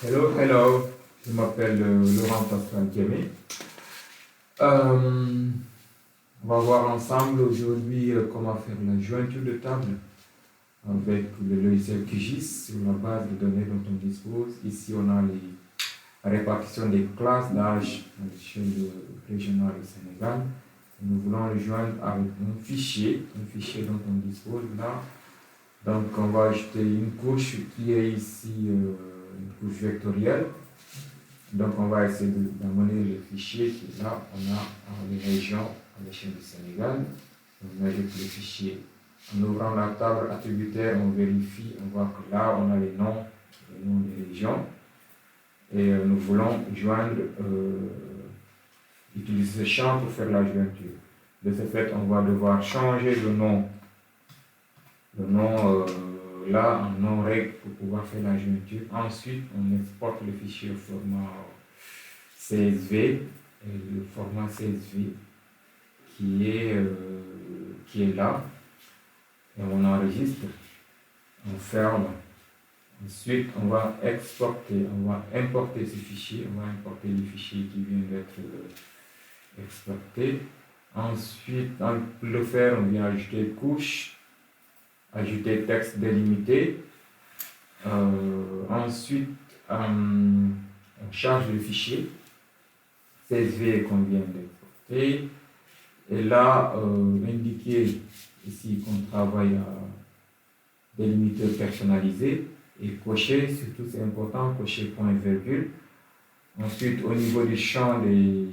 Hello, je m'appelle Laurent Pascal Diémé. On va voir ensemble aujourd'hui comment faire la jointure de table avec le logiciel QGIS sur la base de données dont on dispose. Ici, on a la répartition des classes d'âge à l'échelle régionale au Sénégal. Nous voulons le joindre avec un fichier dont on dispose là. Donc, on va ajouter une couche qui est ici une couche vectorielle. Donc, on va essayer d'amener le fichier qui est là. On a les régions à l'échelle du Sénégal. On ajoute le fichier. En ouvrant la table attributaire, on vérifie, on voit que là, on a les noms des régions. Et nous voulons joindre, utiliser ce champ pour faire la jointure. De ce fait, on va devoir changer le nom là en nom règle pour pouvoir faire la jointure. Ensuite, on exporte le fichier au format CSV, et le format CSV qui est là, et on enregistre, on ferme. Ensuite, on va importer ce fichier, on va importer le fichier qui vient d'être exporté. Ensuite, pour le faire, on vient ajouter couche, ajouter texte délimité. Ensuite, on charge le fichier CSV qu'on vient d'exporter. Et là, indiquer ici qu'on travaille à délimiter personnalisé et cocher, surtout c'est important, cocher point et virgule. Ensuite, au niveau du champ des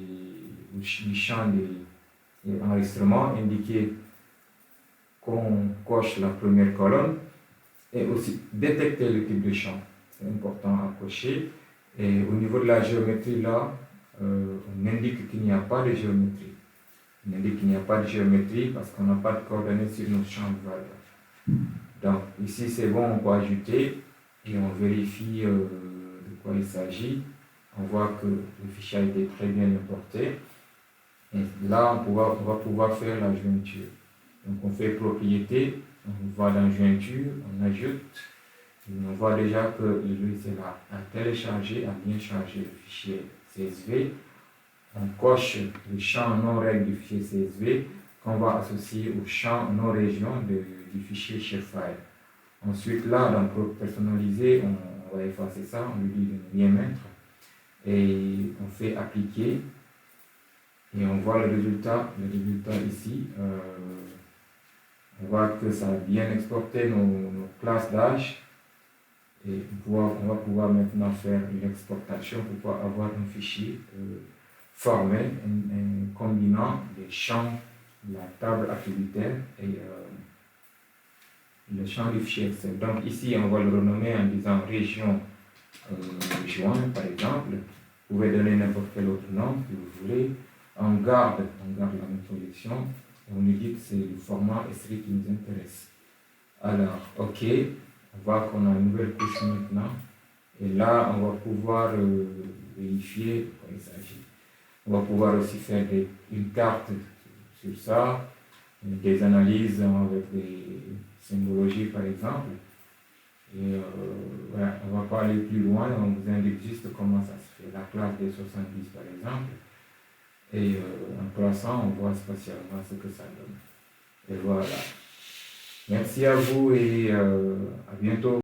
enregistrements, indiquer qu'on coche la première colonne et aussi détecter le type de champ. C'est important à cocher. Et au niveau de la géométrie, là, on indique qu'il n'y a pas de géométrie. On indique qu'il n'y a pas de géométrie parce qu'on n'a pas de coordonnées sur nos champs de valeurs. Donc ici, c'est bon, on peut ajouter et on vérifie de quoi il s'agit. On voit que le fichier a été très bien importé. Et là, on va pouvoir faire la jointure. Donc on fait propriété, on va dans jointure, on ajoute. Et on voit déjà que le logiciel a téléchargé, a bien chargé le fichier CSV. On coche le champ non règle du fichier CSV qu'on va associer au champ non région du fichier shapefile. Ensuite, là, dans Pro personnalisé, on va effacer ça, on lui dit de ne rien mettre. Et on fait appliquer. Et on voit le résultat ici. On voit que ça a bien exporté nos classes d'âge. Et on va pouvoir maintenant faire une exportation pour pouvoir avoir un fichier formel combinant les champs de la table attributaire et le champ du fichier Excel. Donc ici, on va le renommer en disant région juin, par exemple. Vous pouvez donner n'importe quel autre nom que vous voulez. On garde la même collection. On nous dit que c'est le format S3 qui nous intéresse. Alors, OK. On voit qu'on a une nouvelle couche maintenant. Et là, on va pouvoir vérifier de quoi il s'agit. On va pouvoir aussi faire une carte sur ça, des analyses avec des symbologies par exemple. Et voilà, on ne va pas aller plus loin, on vous indique juste comment ça se fait. La classe des 70 par exemple. Et en classant, on voit spatialement ce que ça donne. Et voilà. Merci à vous et à bientôt.